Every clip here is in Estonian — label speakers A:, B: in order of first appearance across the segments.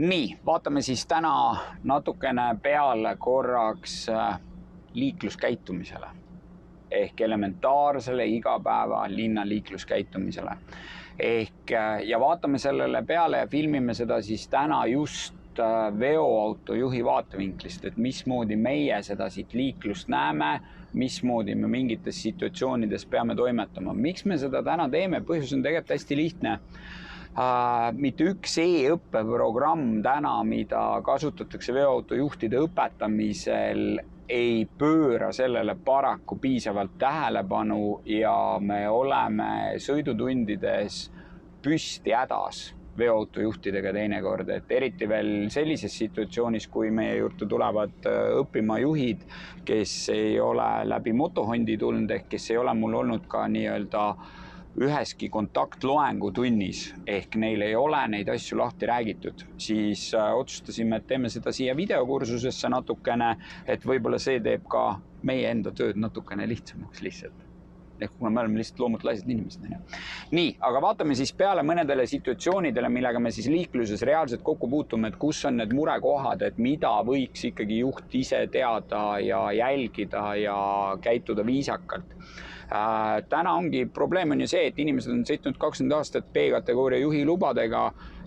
A: Nii, vaatame siis täna natukene peale korraks liikluskäitumisele ehk elementaarsele igapäeva linna liikluskäitumisele. Ja vaatame sellele peale ja filmime seda siis täna just veoauto juhi vaatevinklist, et mismoodi meie seda siit liiklust näeme, mismoodi me mingites situatsioonides peame toimetama. Miks me seda täna teeme? Põhjus on tegelikult hästi lihtne. Mitte üks e-õppeprogramm täna, mida kasutatakse veoauto juhtide õpetamisel, ei pööra sellele paraku piisavalt tähelepanu ja me oleme sõidutundides püsti hädas veoautojuhtidega teinekord, et eriti veel sellises situatsioonis, kui meie juurde tulevad õppima juhid, kes ei ole läbi motohondi tulnud ehk kes ei ole mul olnud ka nii-öelda üheski kontaktloengu tunnis ehk neil ei ole neid asju lahti räägitud, siis otsustasime, et teeme seda siia videokursusesse natukene, et võib-olla see teeb ka meie enda tööd natukene lihtsamaks lihtsalt. Ehk kuna me oleme lihtsalt loomult laisad inimesed. Nii, aga vaatame siis peale mõnedele situatsioonidele, millega me siis liikluses reaalselt kokku puutume, et kus on need murekohad, et mida võiks ikkagi juht ise teada ja jälgida ja käituda viisakalt. Täna ongi probleem on ju see, et inimesed on sõitnud 20 aastat B-kategooria juhilubadega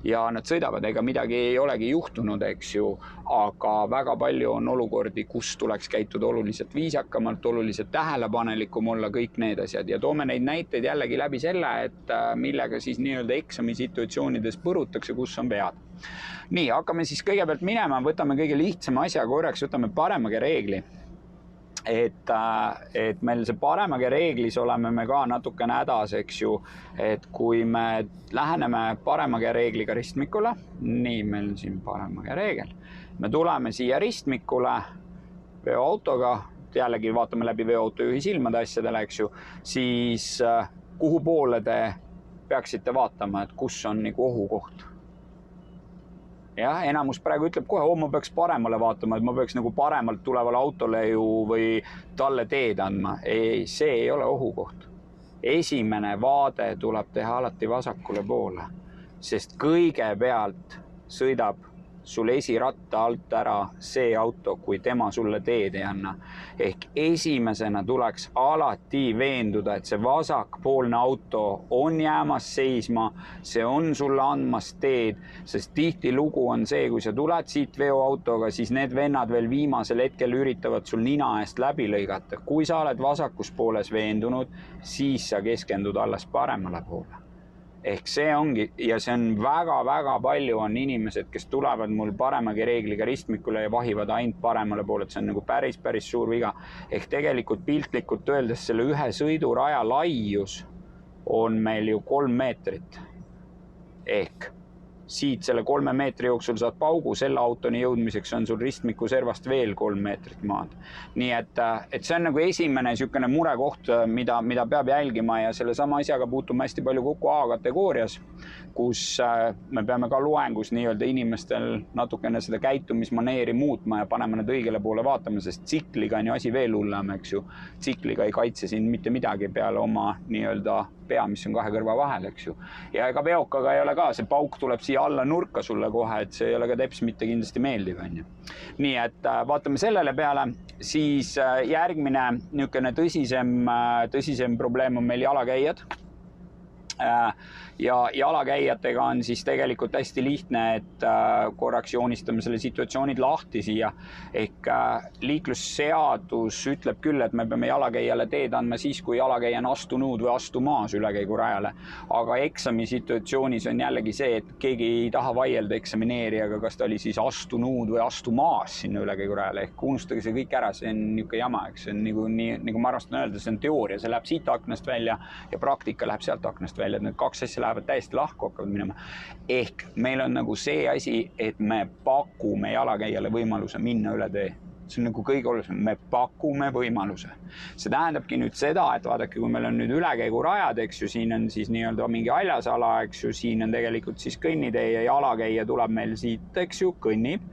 A: ja nad sõidavad, ega midagi ei olegi juhtunud, eks ju, aga väga palju on olukordi, kus tuleks käituda oluliselt viisakamalt, oluliselt tähelepanelikum olla, kõik need asjad. Ja toome neid näiteid jällegi läbi selle, et millega siis nii-öelda eksami situatsioonides põrutakse, kus on vead. Nii, hakkame siis kõigepealt minema, võtame kõige lihtsama asja korraks, võtame paremage reegli. Et meil see paremage reeglis oleme me ka natukene hädas, eks ju, et kui me läheneme paremage reegliga ristmikule, nii meil on siin paremage reegel, me tuleme siia ristmikule veoautoga, jällegi vaatame läbi veoautojuhi silmade asjadele, eks ju, siis kuhu poole te peaksite vaatama, et kus on nagu ohukoht. Jah, enamus praegu ütleb kohe, ma peaks paremale vaatama, et ma peaks nagu paremalt tulevale autole ju või talle teed andma. Ei, see ei ole ohukoht. Esimene vaade tuleb teha alati vasakule poole, sest kõigepealt sõidab sul esiratta alt ära see auto, kui tema sulle teed ei anna. Ehk esimesena tuleks alati veenduda, et see vasakpoolne auto on jäämas seisma, see on sulle andmas teed, sest tihti lugu on see, kui sa tuled siit veoautoga, siis need vennad veel viimasel hetkel üritavad sul nina eest läbi lõigata. Kui sa oled vasakus pooles veendunud, siis sa keskendud alles paremale poole. Ehk see ongi, ja see on väga-väga palju on inimesed, kes tulevad mul paremagi reegliga ristmikule ja vahivad ainult paremale poole, et see on nagu päris suur viga. Ehk tegelikult piltlikult öeldes selle ühe sõiduraja laius on meil ju 3 meetrit. Ehk siit selle 3 meetri jooksul saad paugu, selle autoni jõudmiseks on sul ristmiku servast veel 3 meetrit maad. Nii et see on nagu esimene niisugune murekoht, mida peab jälgima ja selle sama asjaga puutume hästi palju kokku A-kategoorias, kus me peame ka loengus nii-öelda inimestel natukene seda käitumismaneeri muutma ja panema need õigele poole vaatama, sest tsikliga on ju asi veel hullem, eks ju. Tsikliga ei kaitse siin mitte midagi peale oma nii-öelda pea, mis on 2 kõrva vahel, eks ju. Ja ega veokaga ei ole ka, see pauk tuleb siia alla nurka sulle kohe, et see ei ole ka teps mitte kindlasti meeldiv. Nii et vaatame sellele peale, siis järgmine niisugune tõsisem probleem on meil jalakäijad. Ja jalakäijatega on siis tegelikult hästi lihtne, et korraks joonistame selle situatsioonid lahti siia. Ehk liiklusseadus ütleb küll, et me peame jalakäijale teed andma siis, kui jalakäija on astunud või astumaas ülekäigurajale. Aga eksami situatsioonis on jällegi see, et keegi ei taha vaielda eksamineerijaga, kas ta oli siis astunud või astumaas sinna ülekäigurajale. Ehk unustage see kõik ära, see on niisugune jama, eks. See on nagu ma arvastan öelda, see on teooria, see läheb siit aknast välja ja praktika läheb sealt aknast välja. Et need 2 asja lähevad täiesti lahku hakkavad minema. Ehk meil on nagu see asi, et me pakume jalakäijale võimaluse minna üle tee. See on nagu kõige olulisem, me pakume võimaluse. See tähendabki nüüd seda, et vaadake, kui meil on nüüd ülekäigurajad, eks ju, siin on siis nii-öelda mingi haljasala, eks ju, siin on tegelikult siis kõnnitee ja jalakäija tuleb meil siit, eks ju, kõnnib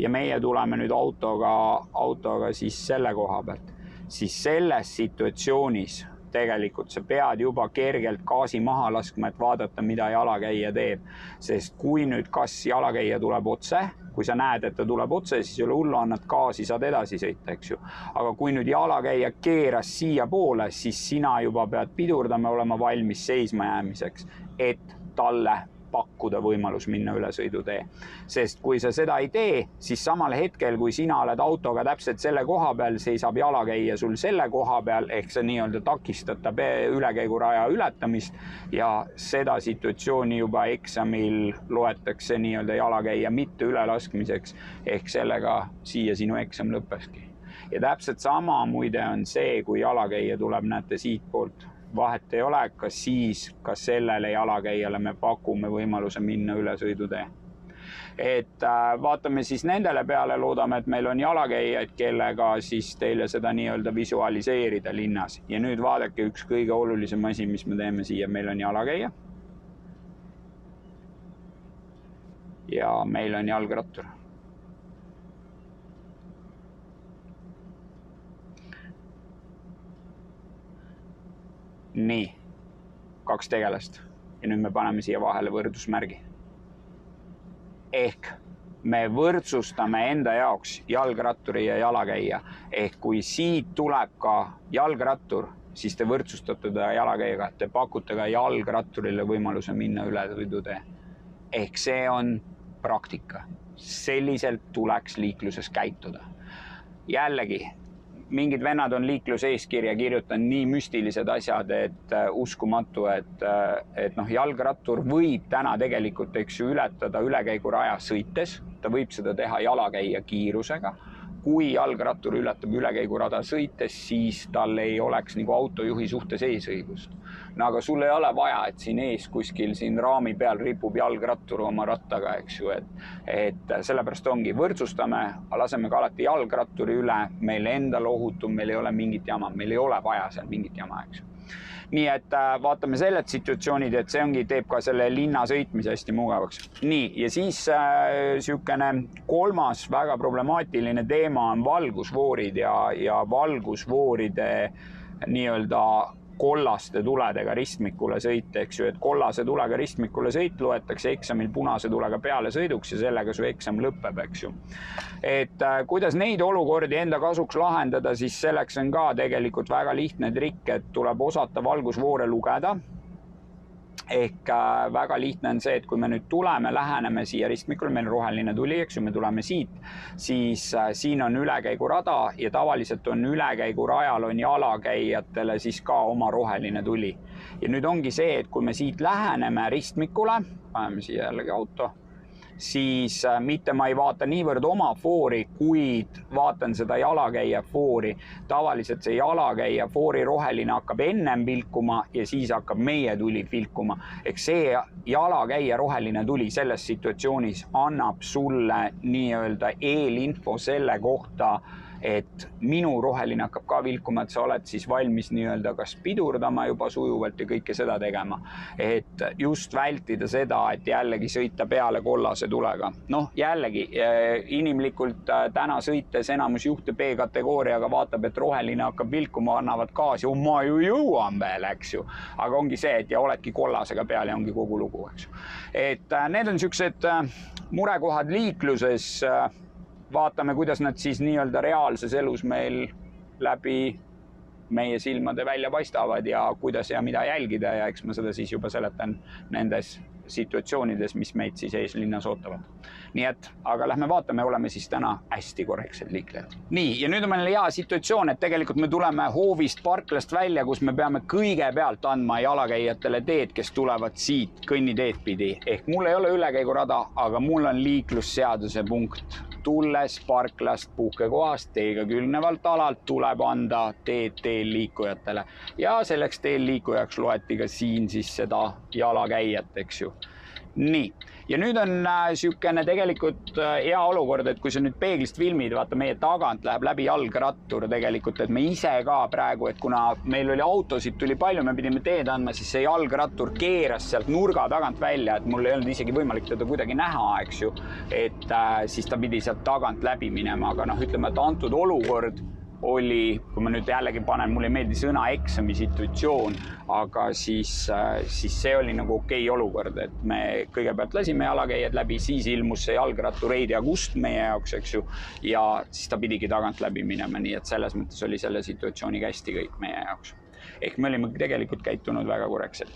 A: ja meie tuleme nüüd autoga siis selle koha pealt. Siis selles situatsioonis tegelikult sa pead juba kergelt gaasi maha laskma, et vaadata, mida jalakäija teeb. Sest kui nüüd kas jalakäija tuleb otse, kui sa näed, et ta tuleb otse, siis ei ole hullu, annad gaasi, saad edasi sõita, eks ju. Aga kui nüüd jalakäija keeras siia poole, siis sina juba pead pidurdama, olema valmis seisma jäämiseks, et talle pakkuda võimalus minna üle sõidutee. Sest kui sa seda ei tee, siis samal hetkel, kui sina oled autoga täpselt selle koha peal, seisab jalakäija sul selle koha peal, ehk see nii-öelda takistab ülekäiguraja ületamist ja seda situatsiooni juba eksamil loetakse nii-öelda jalakäija mitte ülelaskmiseks, ehk sellega siia sinu eksam lõppeski. Ja täpselt sama muide on see, kui jalakäija tuleb, näete siit poolt. Vahet ei ole, kas siis, kas sellele jalakäijale me pakume võimaluse minna üle sõidutee. Et vaatame siis nendele peale, loodame, et meil on jalakäijaid, kellega siis teile seda nii-öelda visualiseerida linnas. Ja nüüd vaadake üks kõige olulisem asi, mis me teeme siia. Meil on jalakäija ja meil on jalgrattur. Nii, 2 tegelast ja nüüd me paneme siia vahele võrdusmärgi. Ehk me võrdsustame enda jaoks jalgratturi ja jalakäija. Ehk kui siit tuleb ka jalgrattur, siis te võrdsustate ta jalakäijaga, te pakute ka jalgratturile võimaluse minna üle sõidutee. Ehk see on praktika. Selliselt tuleks liikluses käituda. Jällegi, mingid vennad on liikluseeskirja kirjutanud nii müstilised asjad, et uskumatu, et jalgrattur võib täna tegelikult ületada ülekäiguraja sõites, ta võib seda teha jalakäija kiirusega. Kui jalgrattur ületab ülekäigurada sõites, siis tal ei oleks nagu autojuhi suhtes eesõigust. No aga sul ei ole vaja, et siin ees kuskil siin raami peal ripub jalgrattur oma rattaga, eks ju, et sellepärast ongi, võrdsustame, laseme ka alati jalgratturi üle, meil endal ohutum, meil ei ole mingit jama, meil ei ole vaja seal mingit jama, eks ju. Nii et vaatame selled situatsioonid, et see ongi, teeb ka selle linna sõitmise hästi mugavaks. Nii, ja siis sihukene kolmas väga problemaatiline teema on valgusvoorid ja valgusvooride nii-öelda kollaste tuledega ristmikule sõit, eks ju, et kollase tulega ristmikule sõit loetakse eksamil punase tulega peale sõiduks ja sellega su eksam lõpeb, eks ju. Et kuidas neid olukordi enda kasuks lahendada, siis selleks on ka tegelikult väga lihtne trikk, et tuleb osata valgusvoore lugeda. Ehk väga lihtne on see, et kui me nüüd tuleme, läheneme siia ristmikule, meil on roheline tuli, eks ju, me tuleme siit, siis siin on ülekäigurada ja tavaliselt on ülekäigurajal on jalakäijatele siis ka oma roheline tuli. Ja nüüd ongi see, et kui me siit läheneme ristmikule, paneme siia jällegi auto, siis mitte ma ei vaata niivõrd oma foori, kuid vaatan seda jalakäija foori. Tavaliselt see jalakäija foori roheline hakkab ennem pilkuma ja siis hakkab meie tuli pilkuma. Ehk see jalakäija roheline tuli selles situatsioonis annab sulle nii-öelda eelinfo selle kohta, et minu roheline hakkab ka vilkuma, et sa oled siis valmis nii-öelda kas pidurdama juba sujuvalt ja kõike seda tegema. Et just vältida seda, et jällegi sõita peale kollase tulega. Noh, jällegi inimlikult täna sõites enamus juhte B-kategooriaga vaatab, et roheline hakkab vilkuma, annavad gaasi, ma ju jõuan veel, eks ju. Aga ongi see, et ja oledki kollasega peal ja ongi kogu lugu, eks ju. Et need on siuksed murekohad liikluses. Vaatame, kuidas nad siis nii-öelda reaalses elus meil läbi meie silmade välja paistavad ja kuidas ja mida jälgida ja eks ma seda siis juba seletan nendes situatsioonides, mis meid siis eeslinnas ootavad. Nii et, aga lähme vaatame, oleme siis täna hästi korrektsed liiklejad. Nii, ja nüüd on meil hea situatsioon, et tegelikult me tuleme hoovist parklast välja, kus me peame kõigepealt andma jalakäijatele teed, kes tulevad siit kõnniteed pidi. Ehk mul ei ole ülekäigurada, aga mul on liiklusseaduse punkt. Tulles parklast puhkekohast teega külgnevalt alalt tuleb anda teed teel liikujatele. Ja selleks teel liikujaks loeti ka siin siis seda jalakäijat, eks ju. Nii, ja nüüd on sihukene tegelikult hea olukord, et kui sa nüüd peeglist filmid, vaata meie tagant läheb läbi jalgrattur tegelikult, et me ise ka praegu, et kuna meil oli autosid, tuli palju, me pidime teed andma, siis see jalgrattur keeras sealt nurga tagant välja, et mul ei olnud isegi võimalik teda kuidagi näha, eks ju, et siis ta pidi sealt tagant läbi minema, aga noh, ütleme, et antud olukord oli, kui ma nüüd jällegi panen, mulle ei meeldi sõna eksami situatsioon, aga siis see oli nagu okei olukord, et me kõigepealt lasime jalakäijad läbi, siis ilmus see jalgrattur Heidi Agust meie jaoks, eks ju, ja siis ta pidigi tagant läbi minema, nii et selles mõttes oli selle situatsiooniga hästi kõik meie jaoks. Ehk me olime tegelikult käitunud väga korrektselt.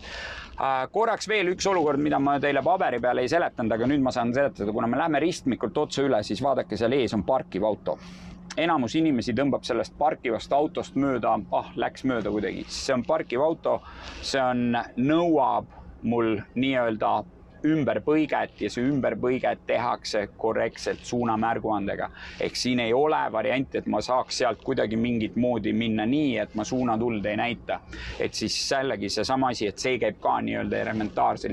A: Korraks veel üks olukord, mida ma teile paberi peale ei seletanud, aga nüüd ma saan seletada, kuna me lähme ristmikult otsa üle, siis vaadake, seal ees on parkiv auto. Enamus inimesi tõmbab sellest parkivast autost mööda, läks mööda kuidagi. See on parkiv auto, see nõuab mul nii-öelda ümberpõiget ja see ümberpõiget tehakse korrektselt suunamärguandega. Ehk siin ei ole varianti, et ma saaks sealt kuidagi mingit moodi minna nii, et ma suunatuld ei näita. Et siis jällegi see sama asi, et see käib ka nii-öelda elementaarse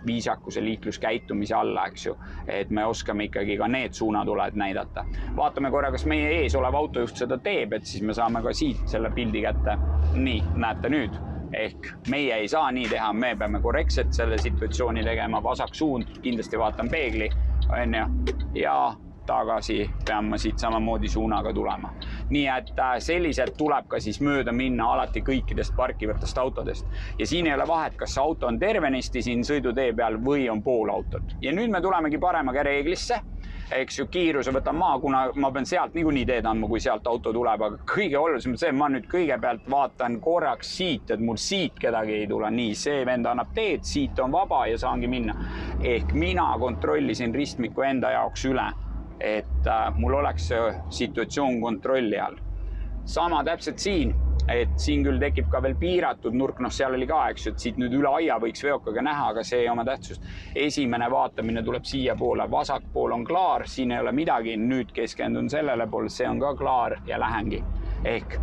A: viisakuse liikluskäitumise alla, eks ju. Et me oskame ikkagi ka need suunatuled näidata. Vaatame korra, kas meie ees olev autojuht seda teeb, et siis me saame ka siit selle pildi kätte. Nii, näete nüüd. Ehk meie ei saa nii teha, me peame korrektselt selle situatsiooni tegema, vasak suund, kindlasti vaatan peegli, ja tagasi pean ma siit samamoodi suunaga tulema. Nii et sellised tuleb ka siis mööda minna alati kõikidest parkivatest autodest. Ja siin ei ole vahet, kas auto on tervenisti siin sõidutee peal või on pool autot. Ja nüüd me tulemegi paremaga reeglisse. Eks ju, kiiruse võtan maa, kuna ma pean sealt niikuinii teed andma, kui sealt auto tuleb, aga kõige olulisem see, ma nüüd kõigepealt vaatan korraks siit, et mul siit kedagi ei tule. Nii, see vend annab teed, siit on vaba ja saangi minna. Ehk mina kontrollisin ristmiku enda jaoks üle, et mul oleks see situatsioon kontrolli all. Sama täpselt siin, et siin küll tekib ka veel piiratud nurk, seal oli ka, eks ju, et siit nüüd üle aia võiks veokaga näha, aga see ei oma tähtsust. Esimene vaatamine tuleb siia poole, vasak pool on klaar, siin ei ole midagi, nüüd keskendun sellele poole, see on ka klaar ja lähengi. Ehk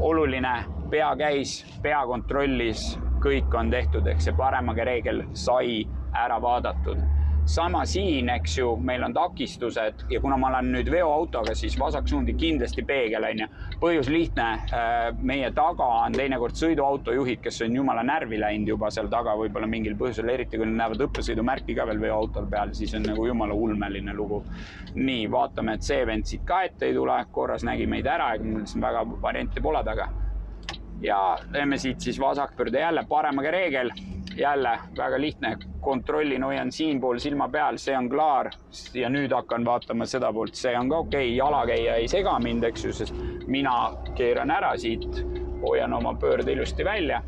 A: oluline, pea käis, pea kontrollis, kõik on tehtud, ehk see paremaga reegel sai ära vaadatud. Sama siin, eks ju, meil on takistused ja kuna ma olen nüüd veoautoga, siis vasaksuundi kindlasti peegel, on ju. Põhjus lihtne, meie taga on teinekord sõiduautojuhid, kes on jumala närvi läinud juba seal taga võib-olla mingil põhjusel, eriti kui näevad õppesõidumärki ka veel veoautol peal, siis on nagu jumala ulmeline lugu. Nii, vaatame, et see vend siit ka ette ei tule, korras nägi meid ära, ja mul siin väga varianti pole taga. Ja teeme siit siis vasakpöörde jälle paremaga reegel. Jälle väga lihtne, kontrollin, hoian siin pool silma peal, see on klaar ja nüüd hakkan vaatama seda poolt, see on ka okei, jalakäija ei sega mind, eks ju, sest mina keeran ära siit, hoian oma pöörde ilusti välja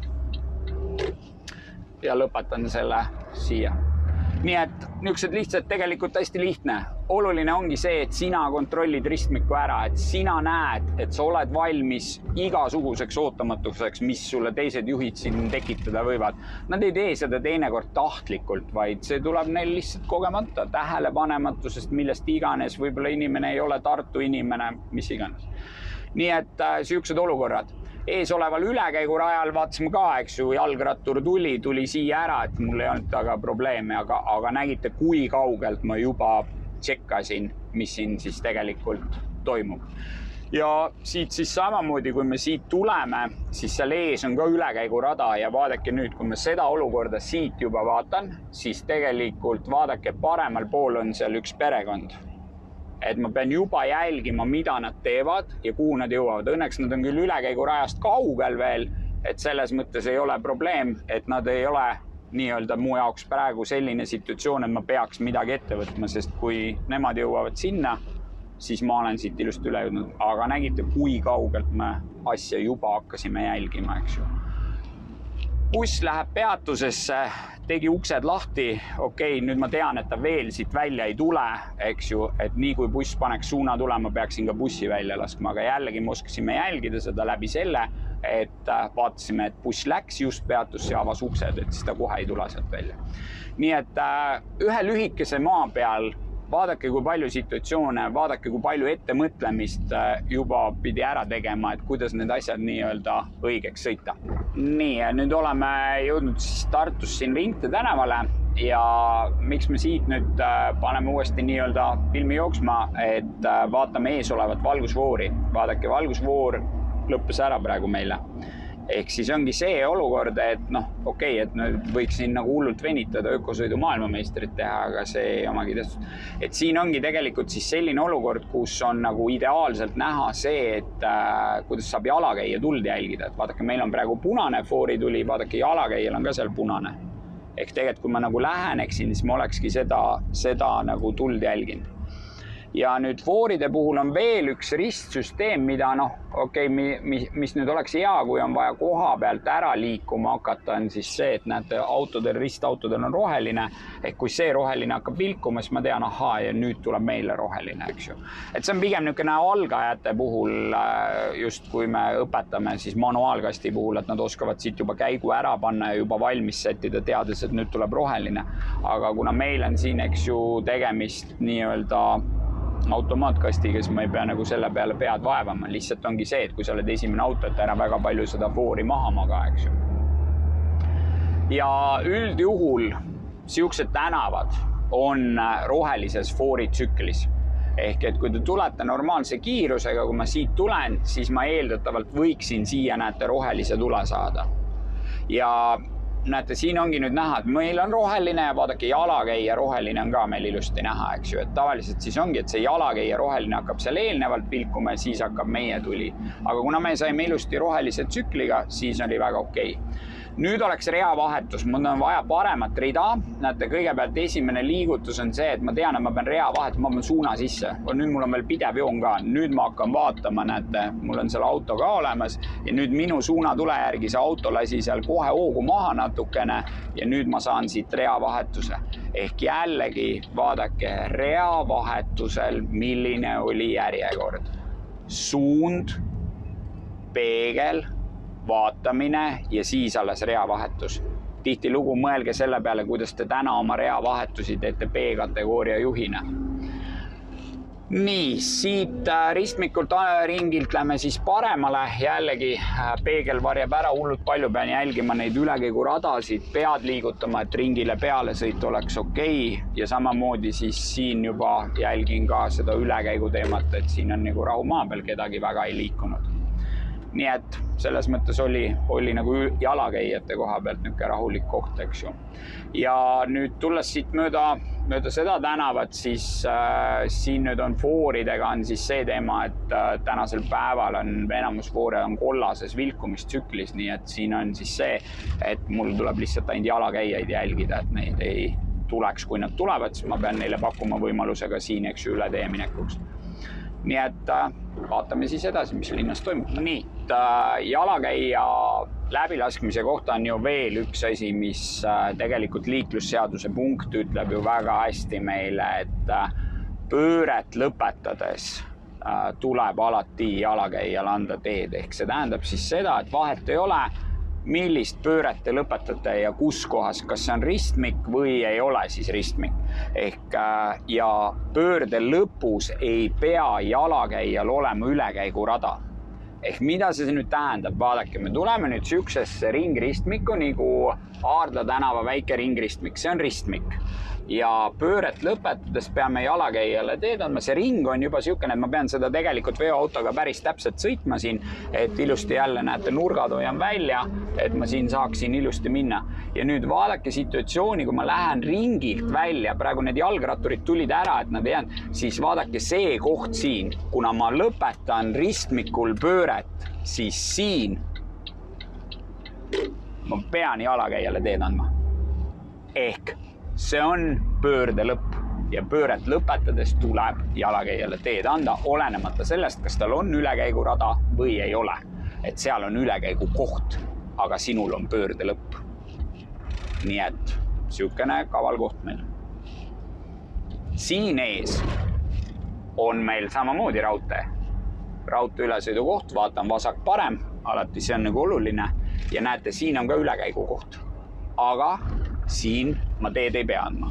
A: ja lõpetan selle siia. Nii et niisugused lihtsalt tegelikult hästi lihtne. Oluline ongi see, et sina kontrollid ristmiku ära, et sina näed, et sa oled valmis igasuguseks ootamatuseks, mis sulle teised juhid siin tekitada võivad. Nad ei tee seda teinekord tahtlikult, vaid see tuleb neil lihtsalt kogemata, tähelepanematusest, millest iganes, võib-olla inimene ei ole Tartu inimene, mis iganes. Nii et siuksed olukorrad. Ees oleval ülekäigurajal vaatasime ka, eks ju, jalgrattur tuli siia ära, et mul ei olnud taga probleeme, aga nägite, kui kaugelt ma juba tšekkasin, mis siin siis tegelikult toimub. Ja siit siis samamoodi, kui me siit tuleme, siis seal ees on ka ülekäigurada ja vaadake nüüd, kui me seda olukorda siit juba vaatan, siis tegelikult vaadake paremal pool on seal üks perekond. Et ma pean juba jälgima, mida nad teevad ja kuhu nad jõuavad. Õnneks nad on küll ülekäigurajast kaugel veel, et selles mõttes ei ole probleem, et nad ei ole nii-öelda mu jaoks praegu selline situatsioon, et ma peaks midagi ette võtma, sest kui nemad jõuavad sinna, siis ma olen siit ilusti üle jõudnud. Aga nägite, kui kaugelt me asja juba hakkasime jälgima, eks ju. Buss läheb peatusesse, tegi uksed lahti, okei, nüüd ma tean, et ta veel siit välja ei tule, eks ju, et nii kui buss paneks suuna tulema, peaksin ka bussi välja laskma, aga jällegi me oskasime jälgida seda läbi selle, et vaatasime, et buss läks just peatusse ja avas uksed, et siis ta kohe ei tule sealt välja. Nii et ühe lühikese maa peal vaadake, kui palju situatsioone, vaadake, kui palju ettemõtlemist juba pidi ära tegema, et kuidas need asjad nii-öelda õigeks sõita. Nii, nüüd oleme jõudnud siis Tartus siin Vinte tänavale ja miks me siit nüüd paneme uuesti nii-öelda filmi jooksma, et vaatame ees olevat valgusvoori. Vaadake, valgusvoor lõppes ära praegu meile. Ehk siis ongi see olukord, et et nüüd võiks siin nagu hullult venitada ökosõidu maailmameistrit teha, aga see ei omagi tähtsust. Et siin ongi tegelikult siis selline olukord, kus on nagu ideaalselt näha see, et kuidas saab jalakäija tuld jälgida. Et vaadake, meil on praegu punane foorituli, vaadake, jalakäijal on ka seal punane. Ehk tegelikult, kui ma nagu läheneksin, siis ma olekski seda nagu tuld jälginud. Ja nüüd fooride puhul on veel üks ristsüsteem, mida mis nüüd oleks hea, kui on vaja koha pealt ära liikuma hakata, on siis see, et näete, ristautodel on roheline, ehk kui see roheline hakkab vilkuma, siis ma tean, ja nüüd tuleb meile roheline, eks ju. Et see on pigem niisugune algajate puhul, just kui me õpetame siis manuaalkasti puhul, et nad oskavad siit juba käigu ära panna ja juba valmis settida, teades, et nüüd tuleb roheline. Aga kuna meil on siin, eks ju, tegemist nii-öelda automaatkastiga, siis ma ei pea nagu selle peale pead vaevama. Lihtsalt ongi see, et kui sa oled esimene auto, et ära väga palju seda foori maha maga, eks ju. Ja üldjuhul siuksed tänavad on rohelises fooritsüklis. Ehk et kui te tulete normaalse kiirusega, kui ma siit tulen, siis ma eeldatavalt võiksin siia näete rohelise tule saada. Ja näete, siin ongi nüüd näha, et meil on roheline ja vaadake, jalakäija roheline on ka meil ilusti näha, eks ju. Et tavaliselt siis ongi, et see jalakäija roheline hakkab seal eelnevalt vilkuma ja siis hakkab meie tuli. Aga kuna me saime ilusti rohelise tsükliga, siis oli väga okei. Nüüd oleks reavahetus, mul on vaja paremat rida. Näete, kõigepealt esimene liigutus on see, et ma tean, et ma pean reavahetama, ma pean suuna sisse. Nüüd mul on veel pidev joon ka. Nüüd ma hakkan vaatama, näete, mul on seal auto ka olemas ja nüüd minu suuna tule järgi see auto lasi seal kohe hoogu maha natukene ja nüüd ma saan siit reavahetuse. Ehk jällegi vaadake reavahetusel, milline oli järjekord. Suund, peegel, vaatamine ja siis alles reavahetus. Tihtilugu mõelge selle peale, kuidas te täna oma reavahetusi teete B-kategooria juhina. Nii, siit ristmikult ringilt lähme siis paremale. Jällegi peegel varjab ära, hullult palju pean jälgima neid ülekäiguradasid, pead liigutama, et ringile peale sõit oleks okei. Ja samamoodi siis siin juba jälgin ka seda ülekäigu teemat, et siin on nagu rahu maa peal, kedagi väga ei liikunud. Nii et selles mõttes oli nagu jalakäijate koha pealt niisugune rahulik koht, eks ju. Ja nüüd tulles siit mööda seda tänavat, siis siin nüüd on fooridega on siis see teema, et tänasel päeval on enamus foore on kollases vilkumistsüklis, nii et siin on siis see, et mul tuleb lihtsalt ainult jalakäijaid jälgida, et neid ei tuleks, kui nad tulevad, siis ma pean neile pakkuma võimalusega siin, eks ju, üle tee minekuks. Nii et vaatame siis edasi, mis linnas toimub. Nii, jalakäija läbilaskmise kohta on ju veel üks asi, mis tegelikult liiklusseaduse punkt ütleb ju väga hästi meile, et pööret lõpetades tuleb alati jalakäijale anda teed. Ehk see tähendab siis seda, et vahet ei ole, millist pööret te lõpetate ja kus kohas, kas see on ristmik või ei ole siis ristmik. Ehk ja pöörde lõpus ei pea jalakäijal olema ülekäigurada. Ehk mida see nüüd tähendab? Vaadake, me tuleme nüüd süksesse ringristmiku nagu Aardla tänava väike ringristmik, see on ristmik. Ja pööret lõpetades peame jalakäijale teed andma. See ring on juba siukene, et ma pean seda tegelikult veoautoga päris täpselt sõitma siin, et ilusti jälle näete nurgad hoian välja, et ma siin saaksin ilusti minna. Ja nüüd vaadake situatsiooni, kui ma lähen ringilt välja, praegu need jalgratturid tulid ära, et nad ei jäänud, siis vaadake see koht siin, kuna ma lõpetan ristmikul pööret, siis siin ma pean jalakäijale teed andma. Ehk see on pöörde lõpp ja pööret lõpetades tuleb jalakäijale teed anda, olenemata sellest, kas tal on ülekäigurada või ei ole. Et seal on ülekäigu koht, aga sinul on pöörde lõpp. Nii et siukene kaval koht meil. Siin ees on meil samamoodi raudtee. Raudtee ülesõidu koht, vaatan vasak parem, alati see on nagu oluline. Ja näete, siin on ka ülekäigu koht. Aga siin ma teed ei pea andma.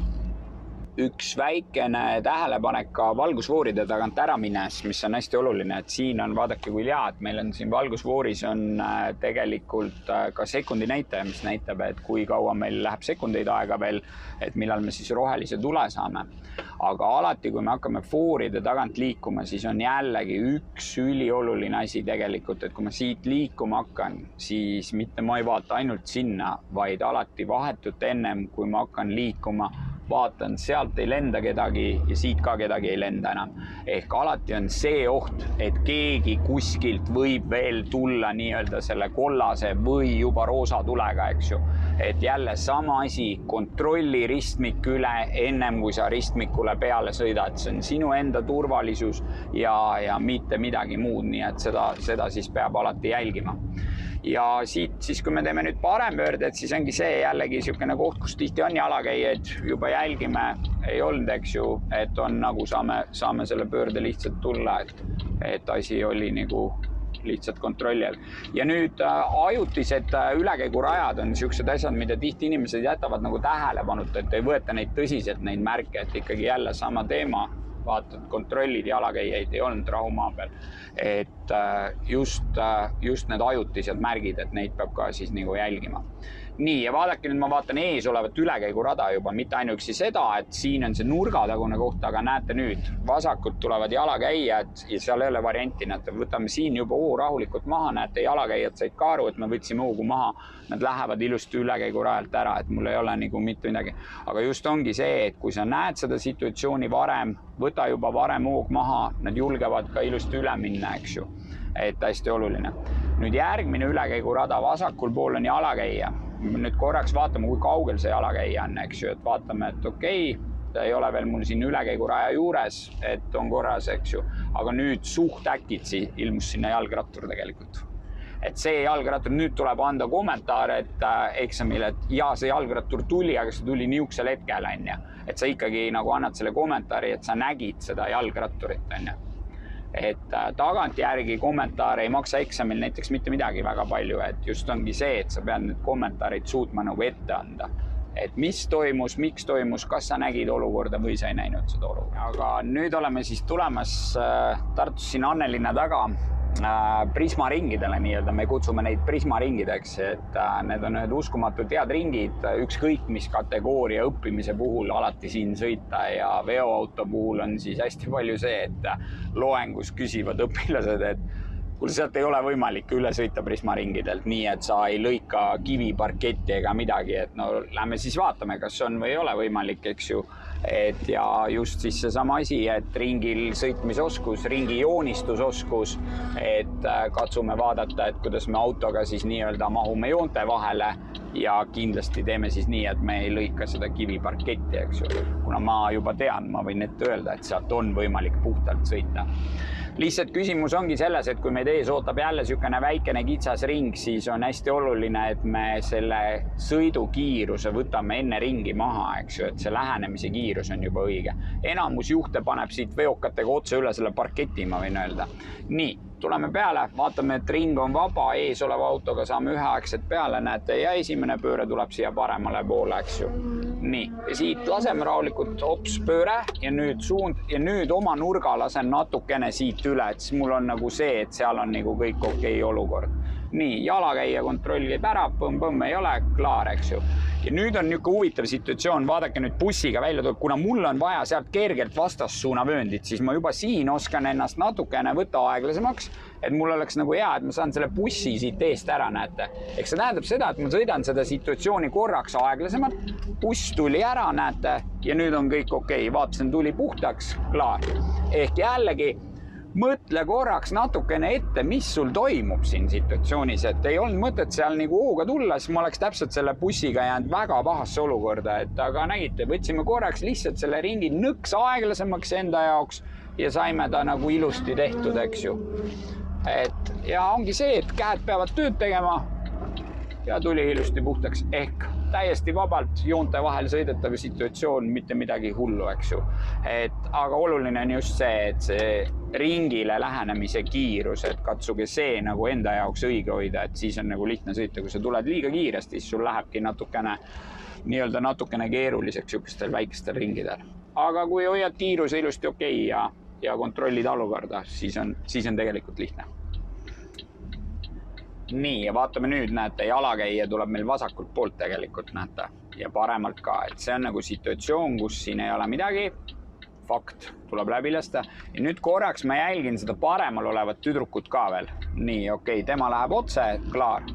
A: üks väikene tähelepanek ka valgusvooride tagant ära minnes, mis on hästi oluline, et siin on, vaadake kui hea, et meil on siin valgusvooris on tegelikult ka sekundi näitaja, mis näitab, et kui kaua meil läheb sekundeid aega veel, et millal me siis rohelise tule saame. Aga alati, kui me hakkame fooride tagant liikuma, siis on jällegi üks ülioluline asi tegelikult, et kui ma siit liikuma hakkan, siis mitte ma ei vaata ainult sinna, vaid alati vahetult ennem, kui ma hakkan liikuma, vaatan, sealt ei lenda kedagi ja siit ka kedagi ei lenda enam. Ehk alati on see oht, et keegi kuskilt võib veel tulla nii-öelda selle kollase või juba roosa tulega, eks ju. Et jälle sama asi, kontrolli ristmik üle ennem, kui sa ristmikule peale sõidad. See on sinu enda turvalisus ja mitte midagi muud, nii et seda siis peab alati jälgima. Ja siit siis, kui me teeme nüüd parempöörded, siis ongi see jällegi niisugune koht, kus tihti on jalakäijaid, juba jälgime, ei olnud, eks ju, et on nagu saame selle pöörde lihtsalt tulla, et asi oli nagu lihtsalt kontrolli all. Ja nüüd ajutised ülekäigurajad on niisugused asjad, mida tihti inimesed jätavad nagu tähelepanuta, et ei võeta neid tõsiselt, neid märke, et ikkagi jälle sama teema, vaatad, kontrollid jalakäijaid ei olnud rahumaa peal. Et just need ajutised märgid, et neid peab ka siis nagu jälgima. Nii, ja vaadake, nüüd ma vaatan ees olevat ülekäigurada juba, mitte ainuüksi seda, et siin on see nurgatagune koht, aga näete nüüd, vasakult tulevad jalakäijad ja seal ei ole varianti, näete, võtame siin juba rahulikult maha, näete, jalakäijad said ka aru, et me võtsime hoogu maha, nad lähevad ilusti ülekäigurajalt ära, et mul ei ole nagu mitte midagi. Aga just ongi see, et kui sa näed seda situatsiooni varem, võta juba varem hoog maha, nad julgevad ka ilusti üle minna, eks ju, et hästi oluline. Nüüd järgmine ülekäigurada, vasakul pool on jalakäija. Nüüd korraks vaatame, kui kaugel see jalakäija on, eks ju, et vaatame, et okei, ta ei ole veel mul siin ülekäiguraja juures, et on korras, eks ju, aga nüüd suht äkitsi ilmus sinna jalgrattur tegelikult. Et see jalgrattur, nüüd tuleb anda kommentaar, et eksamil, et ja see jalgrattur tuli, aga see tuli niisugusel hetkel, on ju. Et sa ikkagi nagu annad selle kommentaari, et sa nägid seda jalgratturit, on ju. Et tagantjärgi kommentaare ei maksa eksamil näiteks mitte midagi väga palju, et just ongi see, et sa pead need kommentaarid suutma nagu ette anda. Et mis toimus, miks toimus, kas sa nägid olukorda või sa ei näinud seda olukorda. Aga nüüd oleme siis tulemas Tartus siin Annelinna taga prismaringidele nii-öelda, me kutsume neid prismaringideks, et need on ühed uskumatult head ringid, ükskõik mis kategooria õppimise puhul alati siin sõita ja veoauto puhul on siis hästi palju see, et loengus küsivad õpilased, et kuule, sealt ei ole võimalik üle sõita prismaringidelt, nii et sa ei lõika kiviparketti ega midagi, et no lähme siis vaatame, kas on või ei ole võimalik, eks ju. Et ja just siis seesama asi, et ringil sõitmisoskus, ringi joonistusoskus, et katsume vaadata, et kuidas me autoga siis nii-öelda mahume joonte vahele ja kindlasti teeme siis nii, et me ei lõika seda kiviparketti, eks ju. Kuna ma juba tean, ma võin ette öelda, et sealt on võimalik puhtalt sõita. Lihtsalt küsimus ongi selles, et kui meid ees ootab jälle niisugune väikene kitsas ring, siis on hästi oluline, et me selle sõidukiiruse võtame enne ringi maha, eks ju, et see lähenemise kiirus on juba õige. Enamus juhte paneb siit veokatega otse üle selle parketi, ma võin öelda. Nii, tuleme peale, vaatame, et ring on vaba, ees oleva autoga saame üheaegselt peale, näete, ja esimene pööre tuleb siia paremale poole, eks ju. Nii, ja siit laseme rahulikult hops pööre ja nüüd suund ja nüüd oma nurga lasen natukene siit üle, et siis mul on nagu see, et seal on nagu kõik okei olukord. Nii, jalakäija kontroll käib ära, põmm, ei ole, klaar, eks ju. Ja nüüd on niisugune huvitav situatsioon, vaadake nüüd bussiga välja tuleb, kuna mul on vaja sealt kergelt vastassuunavööndit, siis ma juba siin oskan ennast natukene võtta aeglasemaks, et mul oleks nagu hea, et ma saan selle bussi siit eest ära, näete. Eks see tähendab seda, et ma sõidan seda situatsiooni korraks aeglasemalt, buss tuli ära, näete, ja nüüd on kõik okei, vaatasin, tuli puhtaks, klaar. Ehk jällegi, mõtle korraks natukene ette, mis sul toimub siin situatsioonis, et ei olnud mõtet seal nagu hooga tulla, siis ma oleks täpselt selle bussiga jäänud väga pahasse olukorda, et aga nägite, võtsime korraks lihtsalt selle ringi nõks aeglasemaks enda jaoks ja saime ta nagu ilusti tehtud, eks ju. Et ja ongi see, et käed peavad tööd tegema ja tuli ilusti puhtaks ehk täiesti vabalt joonte vahel sõidetav situatsioon, mitte midagi hullu, eks ju. Aga oluline on just see, et see ringile lähenemise kiirus, et katsuge see nagu enda jaoks õige hoida, et siis on nagu lihtne sõita. Kui sa tuled liiga kiiresti, siis sul lähebki natukene keeruliseks niisugustel väikestel ringidel. aga kui hoiad kiiruse ilusti okei ja kontrollid olukorda, siis on tegelikult lihtne. Nii, ja vaatame nüüd, näete, jalakäija tuleb meil vasakult poolt tegelikult, näete, ja paremalt ka. Et see on nagu situatsioon, kus siin ei ole midagi. Fakt, tuleb läbi lasta. Ja nüüd korraks ma jälgin seda paremal olevat tüdrukut ka veel. Nii, okei, tema läheb otse, klaar.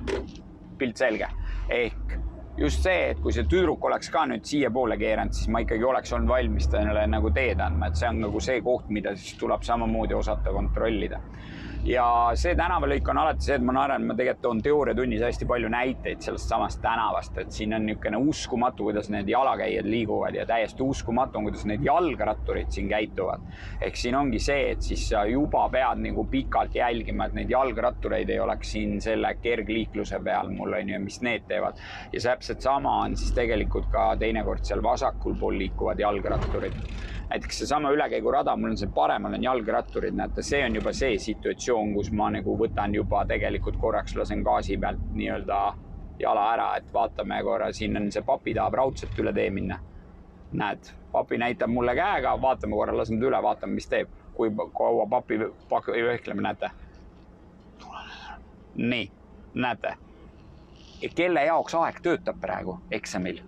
A: Pilt selge. Ehk just see, et kui see tüdruk oleks ka nüüd siia poole keeranud, siis ma ikkagi oleks olnud valmis talle nagu teed andma. Et see on nagu see koht, mida siis tuleb samamoodi osata kontrollida. Ja see tänavalõik on alati see, et ma naeran, ma tegelikult toon teooriatunnis hästi palju näiteid sellest samast tänavast, et siin on niisugune uskumatu, kuidas need jalakäijad liiguvad ja täiesti uskumatu on, kuidas need jalgratturid siin käituvad. Ehk siin ongi see, et siis sa juba pead nagu pikalt jälgima, et neid jalgrattureid ei oleks siin selle kergliikluse peal mul on ju, mis need teevad. Ja täpselt sama on siis tegelikult ka teinekord seal vasakul pool liikuvad jalgratturid. Näiteks see sama ülekäigurada, mul on see paremal on jalgratturid, näete, see on juba see situatsioon, kus ma nagu võtan juba tegelikult korraks lasen gaasi pealt nii-öelda jala ära, et vaatame korra, siin on see papi tahab raudselt üle tee minna. Näed, papi näitab mulle käega, vaatame korra, lasen üle, vaatame, mis teeb, kui kaua papi vehkleme, näete. Nii, näete. Ja kelle jaoks aeg töötab praegu eksamil?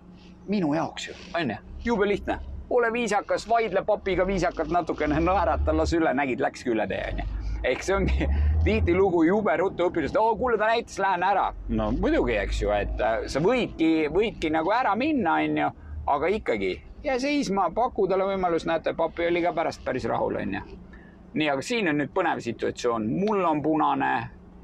A: Minu jaoks ju, on ju, jube lihtne. Ole viisakas, vaidle papiga viisakalt natukene naerata, las üle, nägid, läkski üle tee, on ju. Ehk see ongi tihti lugu jube ruttu õpilast, kuule ta näitas, lähen ära. No muidugi, eks ju, et sa võidki nagu ära minna, on ju, aga ikkagi jää seisma, paku talle võimalus, näete, papi oli ka pärast päris rahul, on ju. Nii, aga siin on nüüd põnev situatsioon. Mul on punane,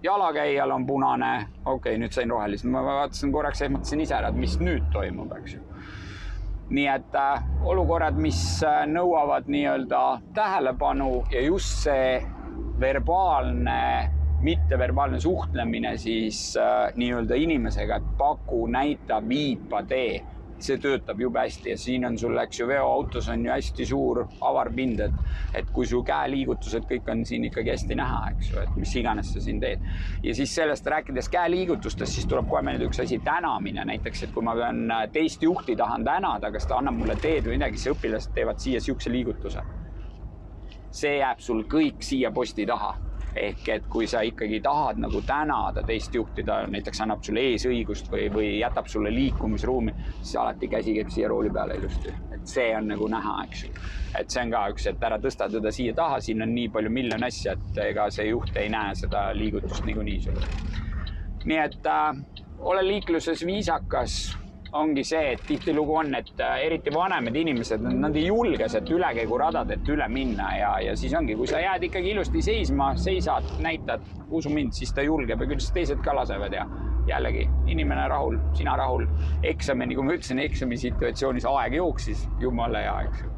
A: jalakäijal on punane. Okei, nüüd sain rohelist. Ma vaatasin korraks, ehmatasin ise ära, et mis nüüd toimub, eks ju. Nii et olukorrad, mis nõuavad nii-öelda tähelepanu ja just see verbaalne, mitteverbaalne suhtlemine siis nii-öelda inimesega, et paku, näita, viipa, tee. See töötab jube hästi ja siin on sul, eks ju, veoautos on ju hästi suur avarpind, et kui su käeliigutused kõik on siin ikkagi hästi näha, eks ju, et mis iganes sa siin teed. Ja siis sellest rääkides käeliigutustest, siis tuleb kohe meelde üks asi tänamine näiteks, et kui ma pean teist juhti tahan tänada, kas ta annab mulle teed või midagi, siis õpilased teevad siia siukse liigutuse. See jääb sul kõik siia posti taha. Ehk et kui sa ikkagi tahad nagu tänada teist juhtida, näiteks annab sulle eesõigust või jätab sulle liikumisruumi, siis alati käsi käib siia rooli peale ilusti. Et see on nagu näha, eks ju. Et see on ka üks, et ära tõsta teda siia taha, siin on nii palju miljon asja, et ega see juht ei näe seda liigutust niikuinii sulle. Nii et ole liikluses viisakas. Ongi see, et tihtilugu on, et eriti vanemad inimesed, nad ei julge sealt ülekäiguradadelt üle minna ja siis ongi, kui sa jääd ikkagi ilusti seisma, seisad, näitad, usu mind, siis ta julgeb ja küll teised ka lasevad ja jällegi inimene rahul, sina rahul. Eksami, nagu ma ütlesin, eksami situatsioonis aeg jooksis, jumala hea, eks ju.